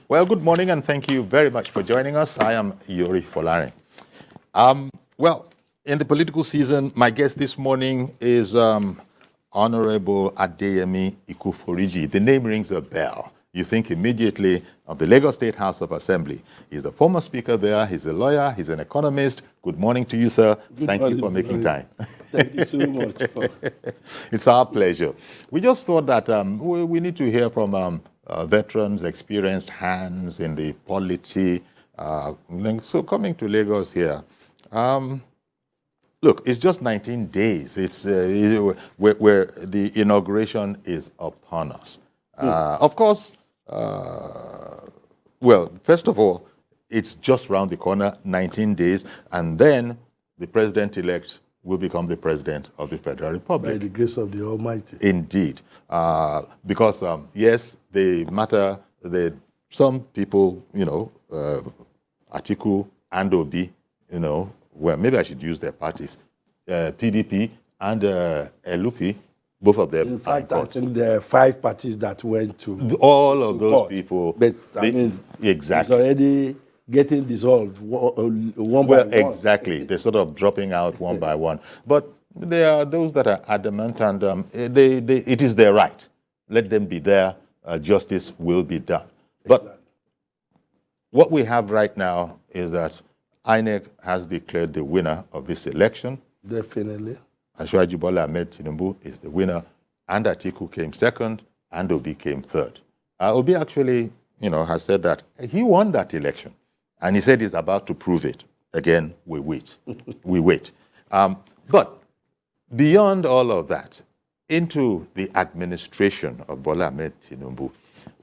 Well, good morning, and thank you very much for joining us. I am Yori Folarin. Well, in the political season, my guest this morning is Honorable Adeyemi Ikuforiji. The name rings a bell. You think immediately of the Lagos State House of Assembly. He's the former speaker there. He's a lawyer. He's an economist. Good morning to you, sir. Thank you for making time. Thank you so much. It's our pleasure. We just thought that we need to hear from veterans, experienced hands in the polity. So coming to Lagos here, look, it's just 19 days. It's where the inauguration is upon us. Of course, well, first of all, it's just round the corner, 19 days, and then the president-elect will become the president of the Federal Republic. By the grace of the Almighty. Indeed. Because, yes, they matter. Some people, Atiku and Obi, well, maybe I should use their parties, PDP and LUP, both of them. In fact, I think there are 5 parties that went to all of those court. people. But, exactly. It's already getting dissolved one by one. Exactly. They're sort of dropping out one by one. But there are those that are adamant, and it is their right. Let them be there. Justice will be done. But what we have right now is that INEC has declared the winner of this election. Definitely. Asiwaju Bola Ahmed Tinubu is the winner, and Atiku came second, and Obi came third. Obi actually, has said that he won that election, and he said he's about to prove it. Again, we wait. We wait. But beyond all of that, into the administration of Bola Ahmed Tinubu,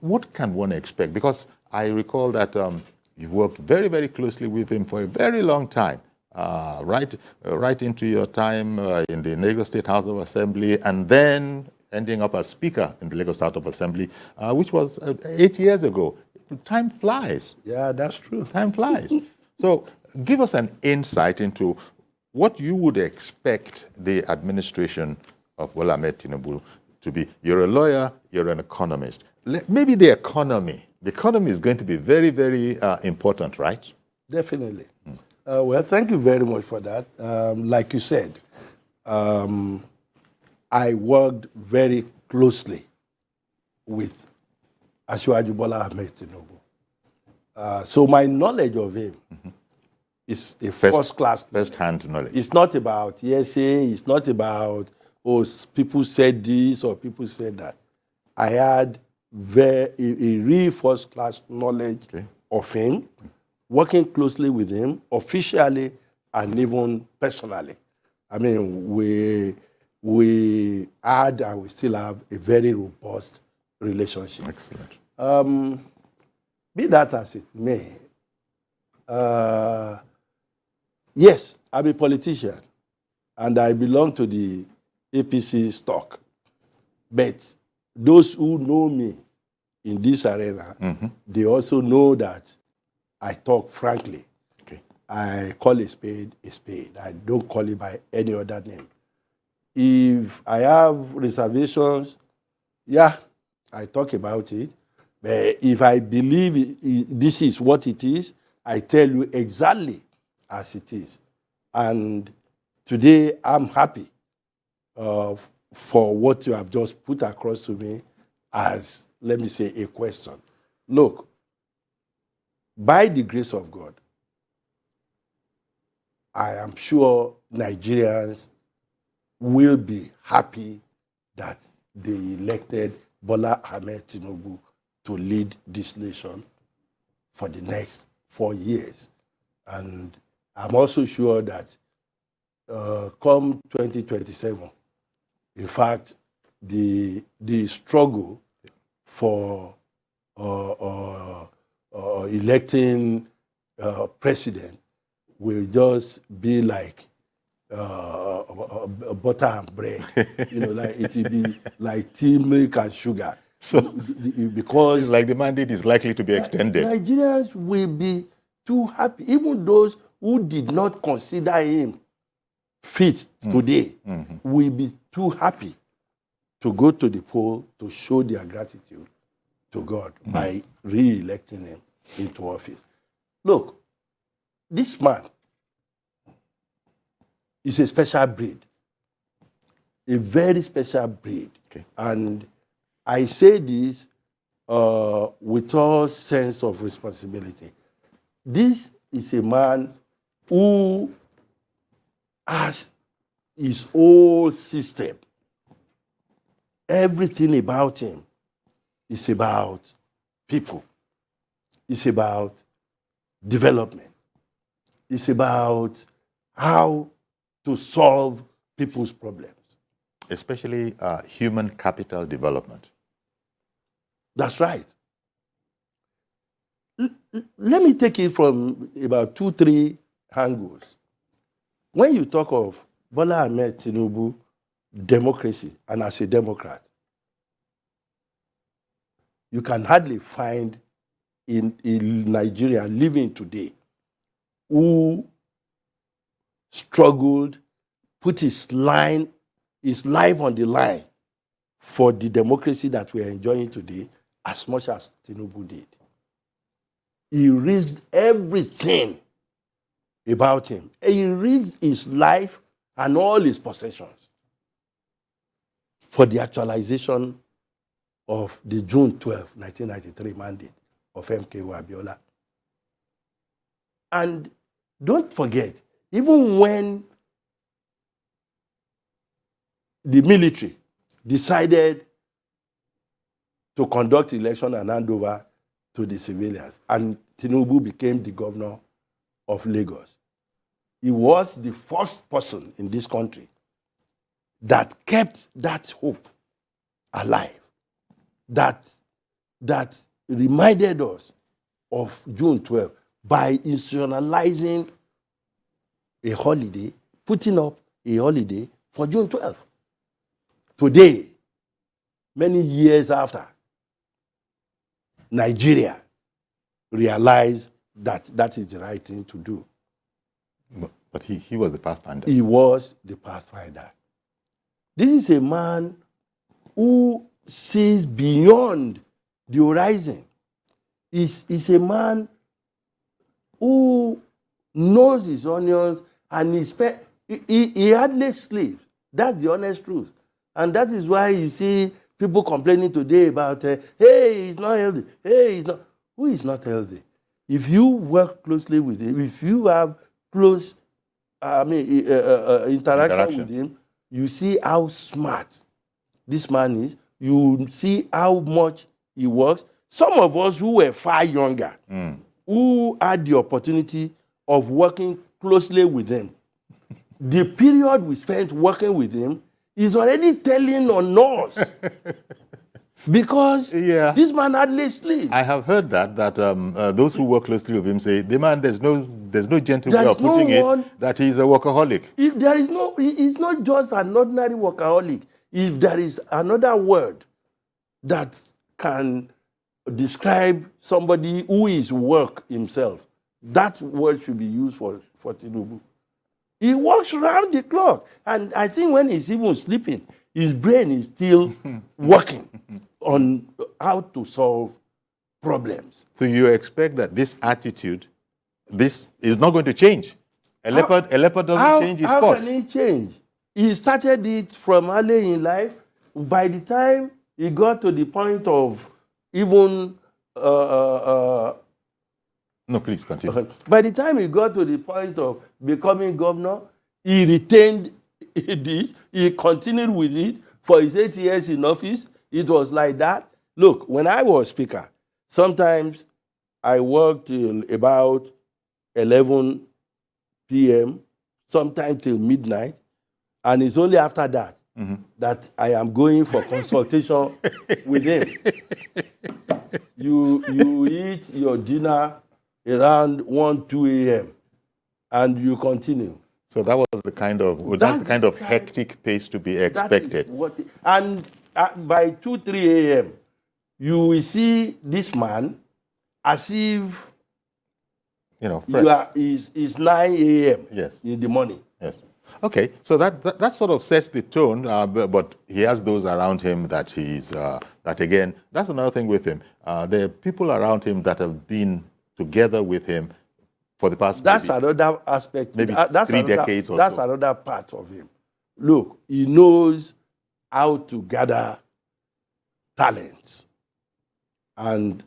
what can one expect? Because I recall that you worked very, very closely with him for a very long time. Right into your time in the Lagos State House of Assembly, and then ending up as Speaker in the Lagos House of Assembly, which was 8 years ago. Time flies. Yeah, that's true. Time flies. So give us an insight into what you would expect the administration of Bola Ahmed Tinubu to be. You're a lawyer, you're an economist. Maybe the economy. The economy is going to be very, very important, right? Definitely. Well, thank you very much for that. Like you said, I worked very closely with Asiwaju Bola Ahmed Tinubu. So my knowledge of him is a first-class. First-hand knowledge. It's not about hearsay. It's not about, people said this or people said that. I had a real first-class knowledge of him, working closely with him, officially and even personally. I mean, we had and we still have a very robust relationship. Excellent. Be that as it may, yes, I'm a politician, and I belong to the APC stock. But those who know me in this arena, they also know that I talk frankly. Okay. I call a spade a spade. I don't call it by any other name. If I have reservations, yeah, I talk about it. But if I believe this is what it is, I tell you exactly as it is. And today, I'm happy for what you have just put across to me as, let me say, a question. Look, by the grace of God, I am sure Nigerians will be happy that they elected Bola Ahmed Tinubu to lead this nation for the next 4 years. And I'm also sure that come 2027, in fact, the struggle for electing president will just be like butter and bread. Like it will be like tea, milk, and sugar. So, because it's like the mandate is likely to be extended. Nigerians will be too happy, even those who did not consider him fit today will be too happy to go to the poll to show their gratitude to God by re-electing him into office. Look, this man is a special breed, a very special breed. Okay. And I say this with all sense of responsibility. This is a man who has his whole system. Everything about him is about people. It's about development. It's about how to solve people's problems. Especially human capital development. That's right. Let me take it from about 2-3 angles. When you talk of Bola Ahmed Tinubu, democracy, and as a Democrat, you can hardly find in Nigeria living today who struggled, put his life on the line for the democracy that we are enjoying today as much as Tinubu did. He risked everything about him. He risked his life and all his possessions for the actualization of the June 12, 1993 mandate of MKO Abiola. And don't forget, even when the military decided to conduct election and hand over to the civilians, and Tinubu became the governor of Lagos, he was the first person in this country that kept that hope alive, that reminded us of June 12 by institutionalizing a holiday, putting up a holiday for June 12. Today, many years after, Nigeria realized that that is the right thing to do. But he was the pathfinder. He was the pathfinder. This is a man who sees beyond the horizon. He's a man who knows his onions, and he hardly sleeps. That's the honest truth. And that is why you see people complaining today about, hey, he's not healthy. Hey, he's not. Who is not healthy? If you work closely with him, if you have close interaction with him, you see how smart this man is. You see how much he works. Some of us who were far younger, who had the opportunity of working closely with him, the period we spent working with him is already telling on us. Because this man hardly sleeps. I have heard that those who work closely with him say, the man, there's no gentle way of putting it, that he's a workaholic. He's not just an ordinary workaholic. If there is another word that can describe somebody who is work himself, that word should be used for Tinubu. He works around the clock. And I think when he's even sleeping, his brain is still working on how to solve problems. So you expect that this attitude, this is not going to change? A leopard doesn't change his course. How can he change? He started it from early in life. By the time he got to the point of even... no, please continue. By the time he got to the point of becoming governor, he retained this. He continued with it for his 8 years in office. It was like that. Look, when I was speaker, sometimes I worked till about 11 p.m., sometimes till midnight, and it's only after that that I am going for consultation with him. You eat your dinner around 1, 2 a.m., and you continue. So that was the kind of hectic pace to be expected. And by 2, 3 a.m., you will see this man as if it's 9 a.m. in the morning. Yes. Okay, so that sort of sets the tone, but he has those around him that he's, that again, that's another thing with him. There are people around him that have been together with him for the past That's another aspect. maybe That's 3 another, decades or that's so. another part of him. Look, he knows how to gather talents, and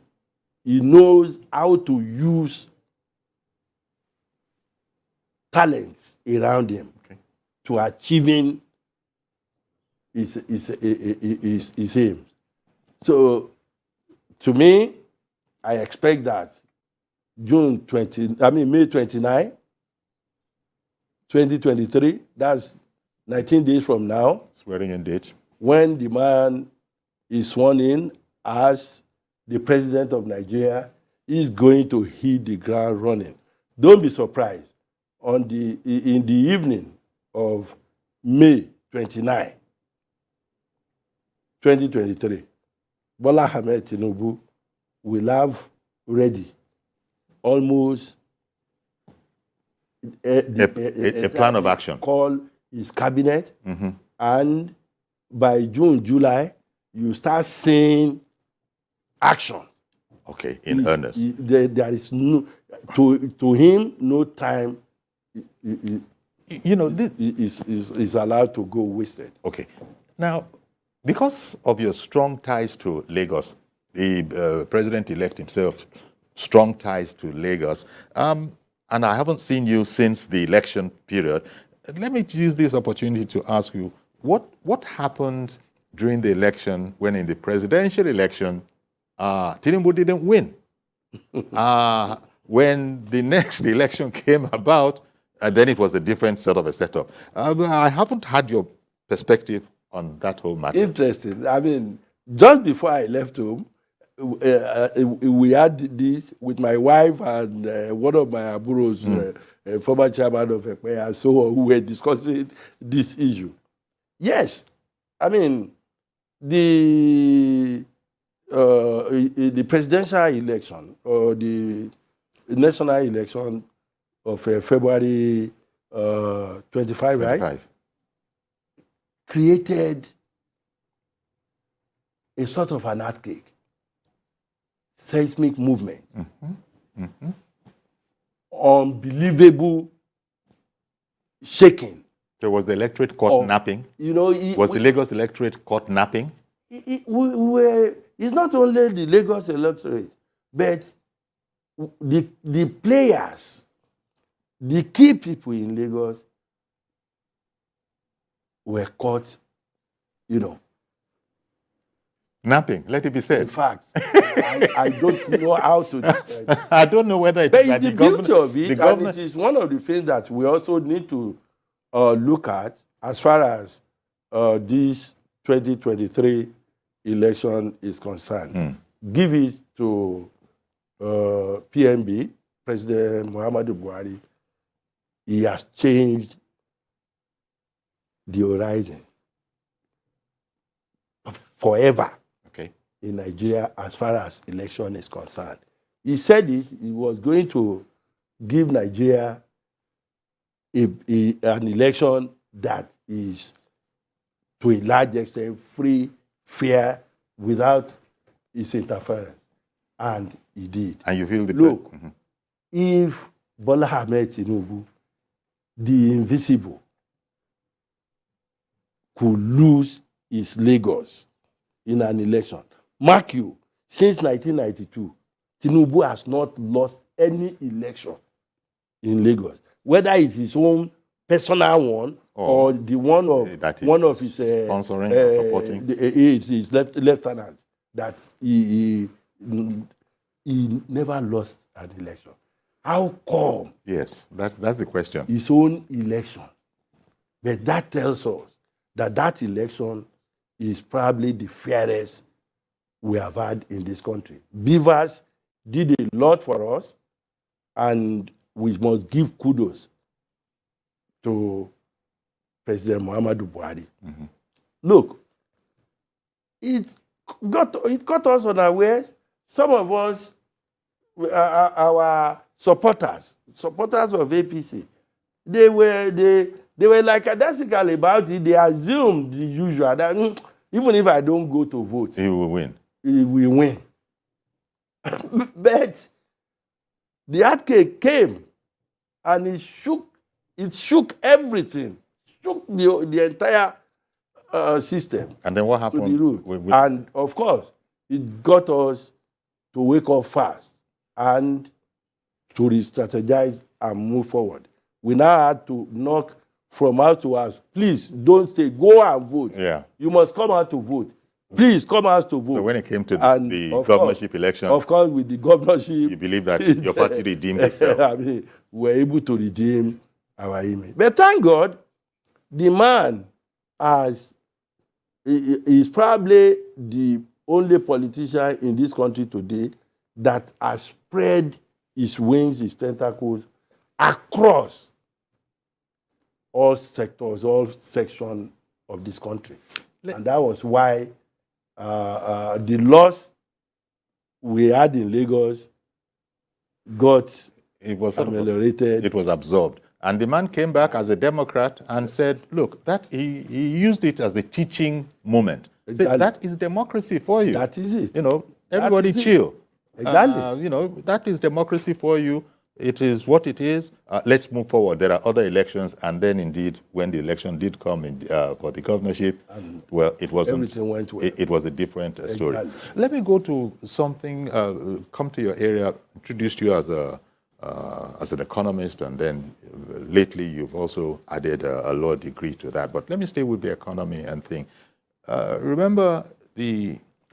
he knows how to use talents around him to achieving his aims. So, to me, I expect that May 29, 2023, that's 19 days from now, Swearing in date. when the man is sworn in as the president of Nigeria, he's going to hit the ground running. Don't be surprised. In the evening of May 29, 2023, Bola Ahmed Tinubu will have ready almost A plan of action. Call his cabinet, and by June, July, you start seeing action. Okay, in earnest. There is no, to him, no time is allowed to go wasted. Okay. Now, because of your strong ties to Lagos, the president-elect himself, strong ties to Lagos, and I haven't seen you since the election period, let me use this opportunity to ask you, what happened during the election when in the presidential election, Tinubu didn't win? When the next election came about, then it was a different sort of a setup. I haven't had your perspective on that whole matter. Interesting. I mean, just before I left home, we had this with my wife and one of my aburos, former chairman of EPE, and so on, who were discussing this issue. Yes, I mean, the presidential election or the national election of February 25, right? Created a sort of an earthquake, seismic movement, unbelievable shaking. There was the electorate caught napping. Was the Lagos electorate caught napping? It's not only the Lagos electorate, but the players, the key people in Lagos were caught, napping, let it be said. In fact, I don't know how to describe it. I don't know whether it but is it's the beauty of it, and it is one of the things that we also need to look at as far as this 2023 election is concerned. Give it to PMB, President Muhammadu Buhari. He has changed the horizon forever in Nigeria as far as election is concerned. He said he was going to give Nigeria an election that is, to a large extent, free, fair, without his interference. And he did. And you feel the look, if Bola Ahmed Tinubu, the invisible, could lose his Lagos in an election, mark you, since 1992, Tinubu has not lost any election in Lagos, whether it's his own personal one or the one of his sponsoring or supporting his lieutenants. That he never lost an election. How come? Yes, that's the question. His own election, but that tells us that election is probably the fairest we have had in this country. Beavers did a lot for us, and we must give kudos to President Muhammadu Buhari. Look, it caught us unawares. Some of us, our supporters of APC, they were like dancing about it. They assumed the usual that even if I don't go to vote, he will win. He will win. But the earthquake came and it shook everything, shook the entire system. And then what To happened? the root. And of course, it got us to wake up fast and to re-strategize and move forward. We now had to knock from house to house. Please don't stay. Go and vote. Yeah. You must come out to vote. Please come out to vote. So when it came to the of governorship course, election, of course, with the governorship, you believe that your party redeemed itself. I mean, we were able to redeem our image. But thank God, the man is probably the only politician in this country today that has spread his wings, his tentacles across all sectors, all sections of this country. And that was why the loss we had in Lagos got ameliorated. It was absorbed. And the man came back as a Democrat and said, look, that he used it as a teaching moment. Exactly. That is democracy for you. That is it. You know, everybody chill. Exactly. You know, that is democracy for you. It is what it is. Let's move forward. There are other elections. And then, indeed, when the election did come in, for the governorship, well, it wasn't. Everything went well. It was a different story. Exactly. Let me go to something, come to your area, introduced you as an economist, and then lately you've also added a law degree to that. But let me stay with the economy and think. Remember,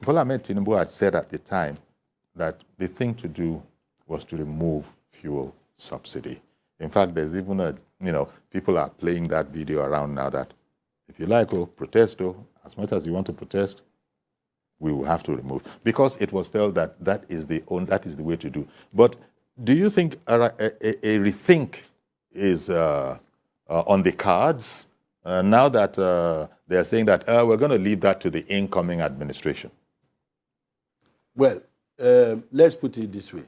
Bola Ahmed Tinubu had said at the time that the thing to do was to remove fuel subsidy. In fact, there's even people are playing that video around now that if you like, protest, as much as you want to protest, we will have to remove, because it was felt that that is the way to do. But do you think a rethink is on the cards now that they're saying that we're going to leave that to the incoming administration? Well, let's put it this way.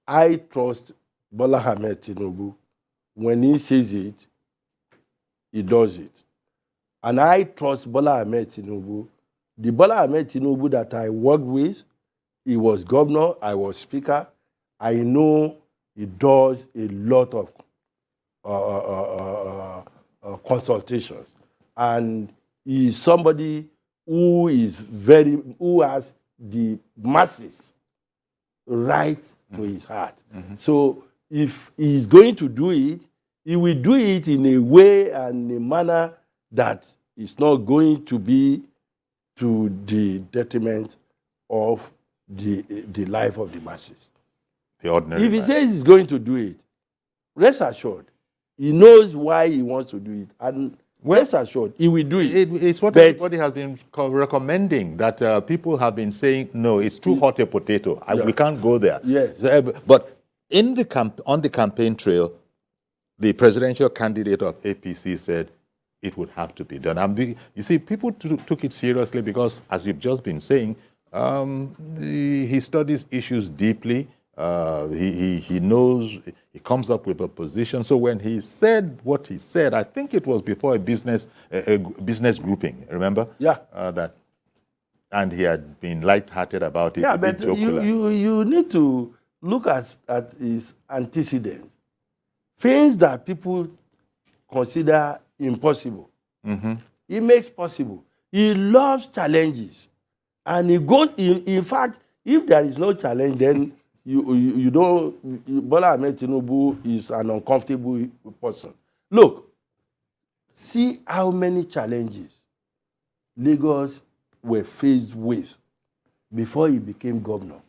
I trust Bola Ahmed Tinubu. When he says it, he does it. And I trust Bola Ahmed Tinubu. The Bola Ahmed Tinubu that I worked with, he was governor, I was speaker. I know he does a lot of consultations. And he is somebody who has the masses right to his heart. Mm-hmm. So if he's going to do it, he will do it in a way and a manner that is not going to be to the detriment of the life of the masses. The ordinary If he man says he's going to do it, rest assured, he knows why he wants to do it. And rest assured, he will do it. It's what everybody has been recommending, that people have been saying, no, it's too hot a potato. We can't go there. Yes. But on the campaign trail, the presidential candidate of APC said it would have to be done. You see, people took it seriously because, as you've just been saying, he studies issues deeply. He knows, he comes up with a position. So when he said what he said, I think it was before a business grouping, remember? Yeah. And he had been light-hearted about it. Yeah, but you need to look at his antecedents. Things that people consider impossible, he makes possible. He loves challenges. And he goes, in fact, if there is no challenge, then you don't, Bola Ahmed Tinubu is an uncomfortable person. Look, see how many challenges Lagos were faced with before he became governor.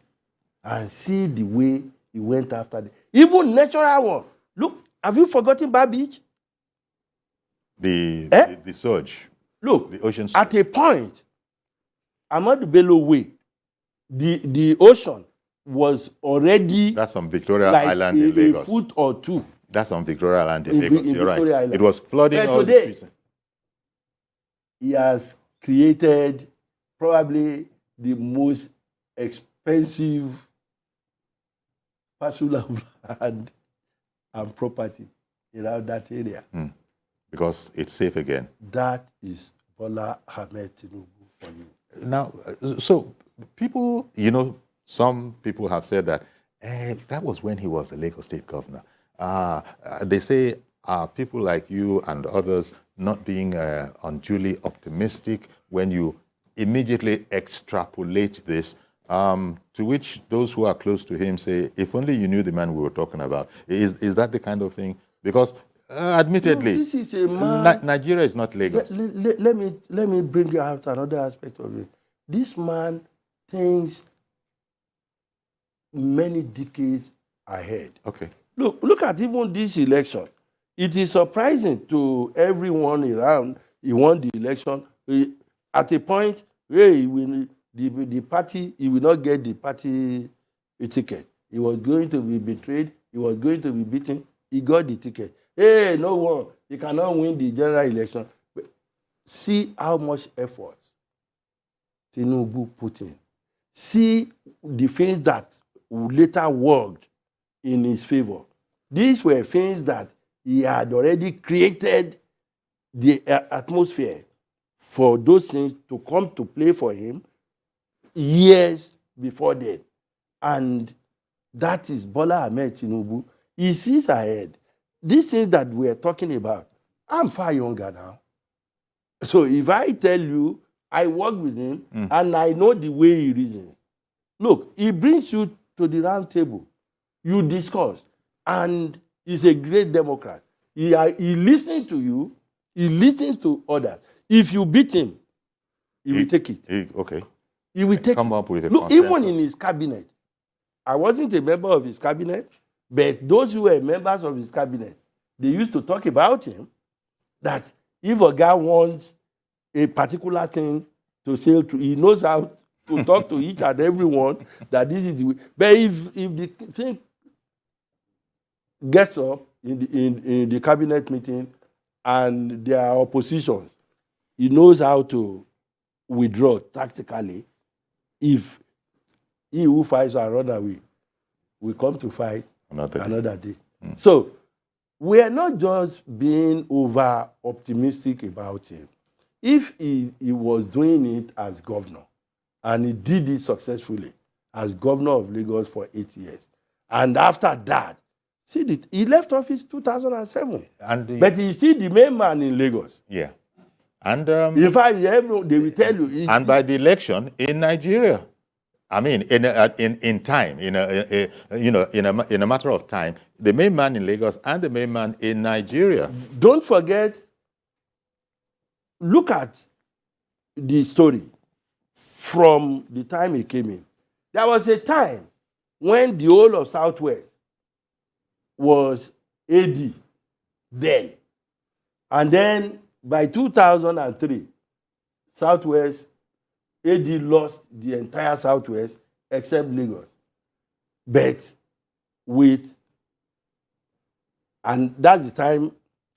And see the way he went after them. Even natural one. Look, have you forgotten Bar Beach? The surge. Look, the ocean surge. At a point, Ahmadu Bello Way, the ocean was already... That's on Victoria Island in Lagos. A foot or two. That's on Victoria Island in Lagos, you're right. Island. It was flooding all the streets. He has created probably the most expensive parcel of land and property around that area. Because it's safe again. That is Bola Ahmed Tinubu for you. Now, so people, some people have said that that was when he was the Lagos State governor. They say people like you and others not being unduly optimistic when you immediately extrapolate this, to which those who are close to him say, if only you knew the man we were talking about. Is that the kind of thing? Because admittedly, no, this is a man, Nigeria is not Lagos. Let me bring out another aspect of it. This man thinks many decades ahead. Okay. Look at even this election. It is surprising to everyone around. He won the election. At a point, the party, he will not get the party ticket. He was going to be betrayed. He was going to be beaten. He got the ticket. Hey, no one. He cannot win the general election. But see how much effort Tinubu put in. See the things that later worked in his favor. These were things that he had already created the atmosphere for those things to come to play for him years before then. And that is Bola Ahmed Tinubu. He sees ahead. These things that we are talking about, I'm far younger now. So if I tell you, I work with him and I know the way he reasons. Look, he brings you to the round table. You discuss. And he's a great Democrat. He listens to you. He listens to others. If you beat him, he will take it. Okay. He will take Come it. up with a Look, consensus. even in his cabinet, I wasn't a member of his cabinet, but those who were members of his cabinet, they used to talk about him, that if a guy wants a particular thing to sail through, he knows how to talk to each and everyone that this is the way. But if the thing gets up in the cabinet meeting and there are oppositions, he knows how to withdraw tactically. If he who fights and run away will come to fight another day. So we are not just being over optimistic about him. If he was doing it as governor, and he did it successfully as governor of Lagos for 8 years, and after that, see, he left office 2007, but he's still the main man in Lagos. Yeah. And in fact, they will tell you. And by the election in Nigeria, I mean, in time, in a matter of time, the main man in Lagos and the main man in Nigeria. Don't forget. Look at the story from the time he came in. There was a time when the whole of Southwest was AD then, and then by 2003, Southwest, AD lost the entire Southwest except Lagos. But and that's the time,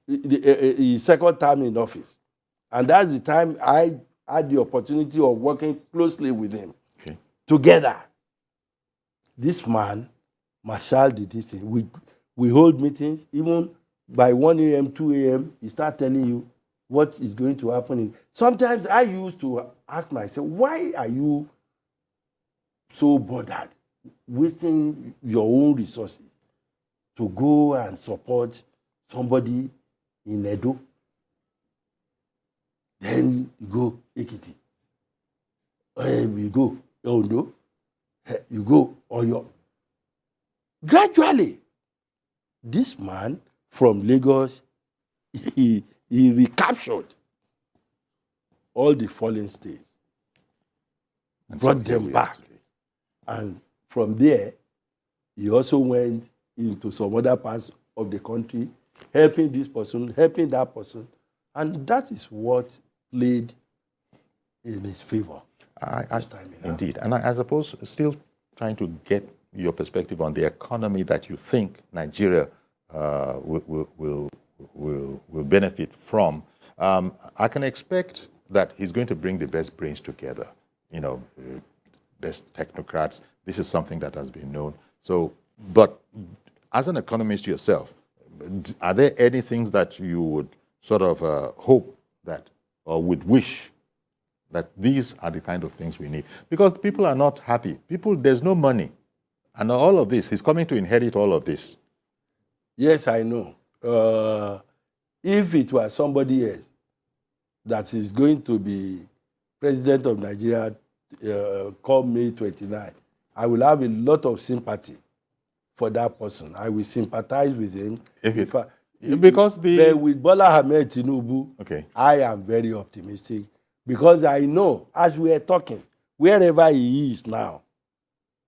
his second term in office. And that's the time I had the opportunity of working closely with him. Okay. Together. This man, Marshall did this thing. We hold meetings, even by 1 a.m., 2 a.m., he starts telling you what is going to happen. Sometimes I used to ask myself, why are you so bothered wasting your own resources to go and support somebody in Edo? Then you go Ekiti, you go Ondo, you go Oyo. Gradually, this man from Lagos, he recaptured all the fallen states, and brought them back. And from there, he also went into some other parts of the country, helping this person, helping that person. And that is what played in his favor this time. Indeed. And I suppose still trying to get your perspective on the economy that you think Nigeria will benefit from. I can expect that he's going to bring the best brains together, best technocrats. This is something that has been known. So, but as an economist yourself, are there any things that you would sort of hope that or would wish that these are the kind of things we need. Because people are not happy. There's no money. And all of this, he's coming to inherit all of this. Yes, I know. If it was somebody else that is going to be president of Nigeria come May 29, I will have a lot of sympathy for that person. I will sympathize with him. But with Bola Ahmed Tinubu, okay, I am very optimistic because I know, as we are talking, wherever he is now,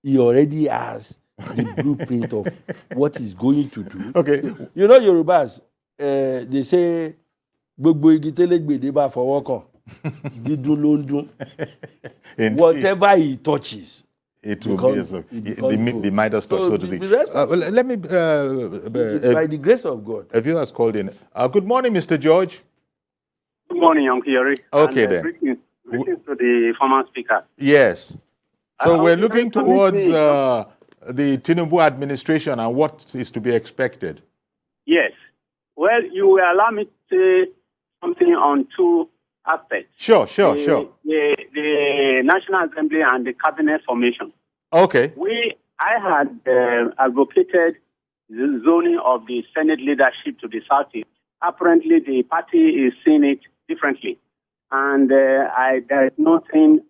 he already has the blueprint of what he's going to do. Okay. You know, Yorubas, they say, gbogbo igi télégbèdé bá fọwọ́ kàn, dídùn ló ń dún. Whatever he touches, it will be the Midas touch, so to speak. Let me... by the grace of God. A viewer has called in. Good morning, Mr. George. Good morning, Uncle Yori. Okay, then. Greetings to the former speaker. Yes. So we're looking towards the Tinubu administration and what is to be expected. Yes. Well, you will allow me to say something on two aspects. Sure. The National Assembly and the cabinet formation. Okay. I had advocated the zoning of the Senate leadership to the Southeast. Apparently, the party is seeing it differently. And there is nothing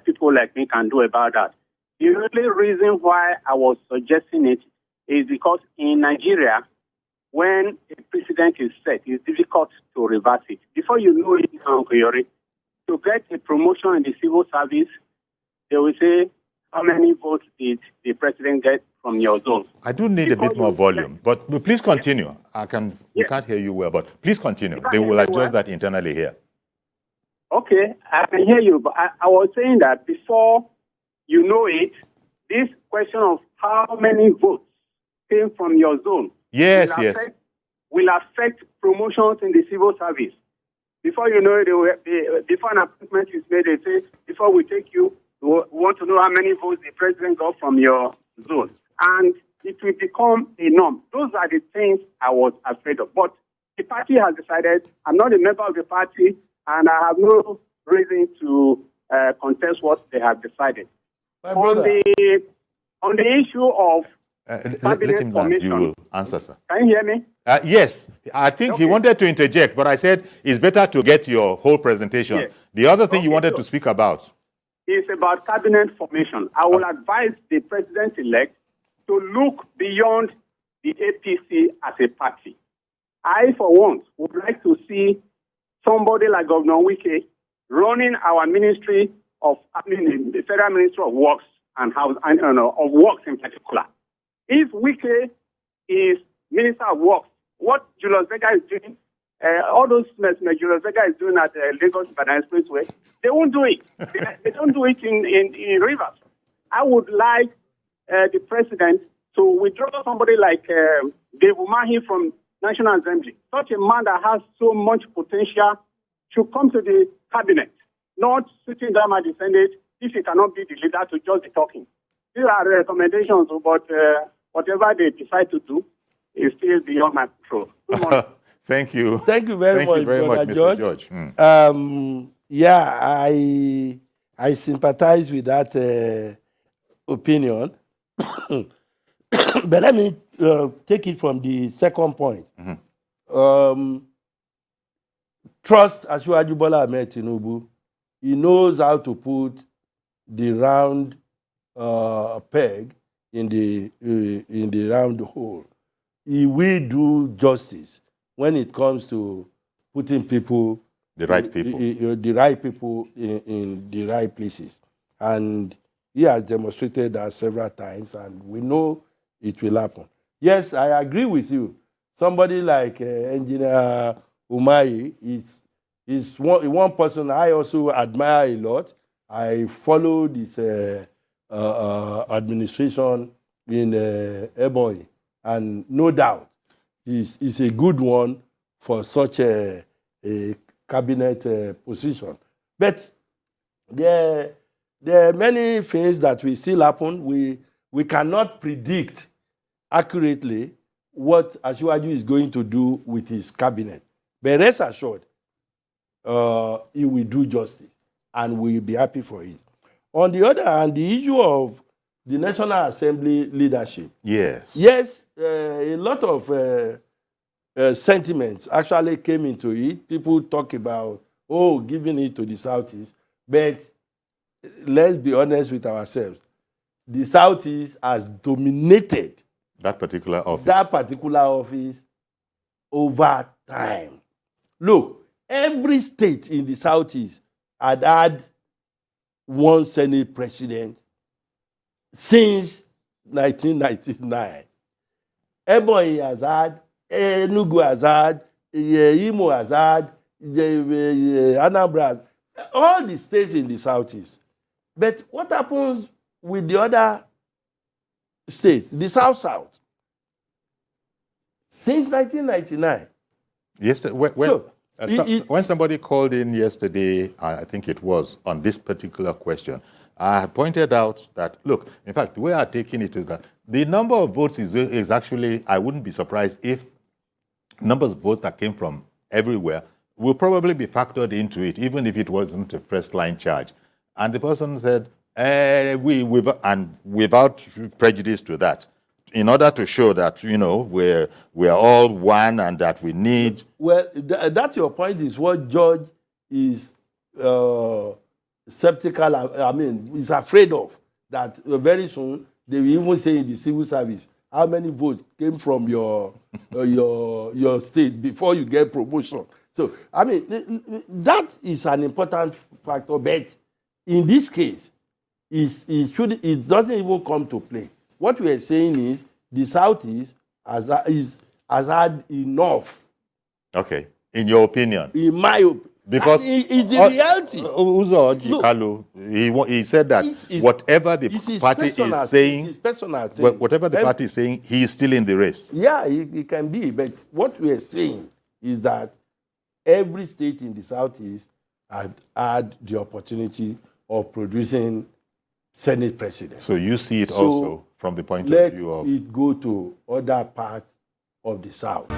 people like me can do about that. The only reason why I was suggesting it is because in Nigeria, when a precedent is set, it's difficult to reverse it. Before you know it, Uncle Yori, to get a promotion in the civil service, they will say, how many votes did the president get from your zone? I do need a bit more volume, but please continue. We can't hear you well, but please continue. They will adjust that internally here. Okay, I can hear you, but I was saying that before you know it, this question of how many votes came from your zone will affect promotions in the civil service. Before you know it, before an appointment is made, they say, before we take you, we want to know how many votes the president got from your zone. And it will become a norm. Those are the things I was afraid of. But the party has decided, I'm not a member of the party, and I have no reason to contest what they have decided. On the issue of let him land. You will answer, sir. Can you hear me? Yes. I think he wanted to interject, but I said it's better to get your whole presentation. Yes. The other thing you wanted to speak about is about cabinet formation. I will advise the president-elect to look beyond the APC as a party. I, for once, would like to see somebody like Governor Wike running our Ministry of, the Federal Ministry of Works and House, of Works in particular. If Wike is Minister of Works, what Julius Vega is doing, all those Julius Vega is doing at Lagos-Ibadan Expressway, they won't do it. They don't do it in Rivers. I would like the president to withdraw somebody like Dave Umahi from National Assembly. Such a man that has so much potential should come to the cabinet, not sitting down at the Senate if he cannot be the leader to just be talking. These are recommendations, but whatever they decide to do is still beyond my control. Good morning. Thank you. Thank you very much, Mr. George. I sympathize with that opinion. But let me take it from the second point. Trust Asiwaju Bola Ahmed Tinubu. He knows how to put the round peg in the round hole. He will do justice when it comes to putting people, the right people in the right places. And he has demonstrated that several times, and we know it will happen. Yes, I agree with you. Somebody like Engineer Umahi is one person I also admire a lot. I followed his administration in Ebonyi, and no doubt he's a good one for such a cabinet position. But there are many things that will still happen. We cannot predict accurately what Asiwaju is going to do with his cabinet. But rest assured, he will do justice. and we'll be happy for it. On the other hand, the issue of the National Assembly leadership. Yes. Yes, a lot of sentiments actually came into it. People talk about, giving it to the Southeast. But let's be honest with ourselves. The Southeast has dominated that particular office over time. Look, every state in the Southeast had one Senate president since 1999. Ebonyi has had, Enugu has had, Imo has had, Anambra has, all the states in the Southeast. But what happens with the other states, the South? Since 1999. Yesterday, when somebody called in yesterday, I think it was, on this particular question, I pointed out that, look, in fact, the way I'm taking it is that the number of votes is actually, I wouldn't be surprised if numbers of votes that came from everywhere will probably be factored into it, even if it wasn't a first-line charge. And the person said, without prejudice to that, in order to show that, we're all one and that we need... Well, that's your point, is what George is skeptical, is afraid of, that very soon they will even say in the civil service, how many votes came from your state before you get promotion. So, that is an important factor, but in this case, it doesn't even come to play. What we are saying is the Southeast has had enough. Okay, in your opinion? In my opinion. Because it's the reality. Uzo Ojikalu, he said that whatever the party is saying, whatever the party is saying, he is still in the race. Yeah, he can be. But what we are saying is that every state in the Southeast had the opportunity of producing Senate presidents. So you see it also from the point of view of... let it go to other parts of the South.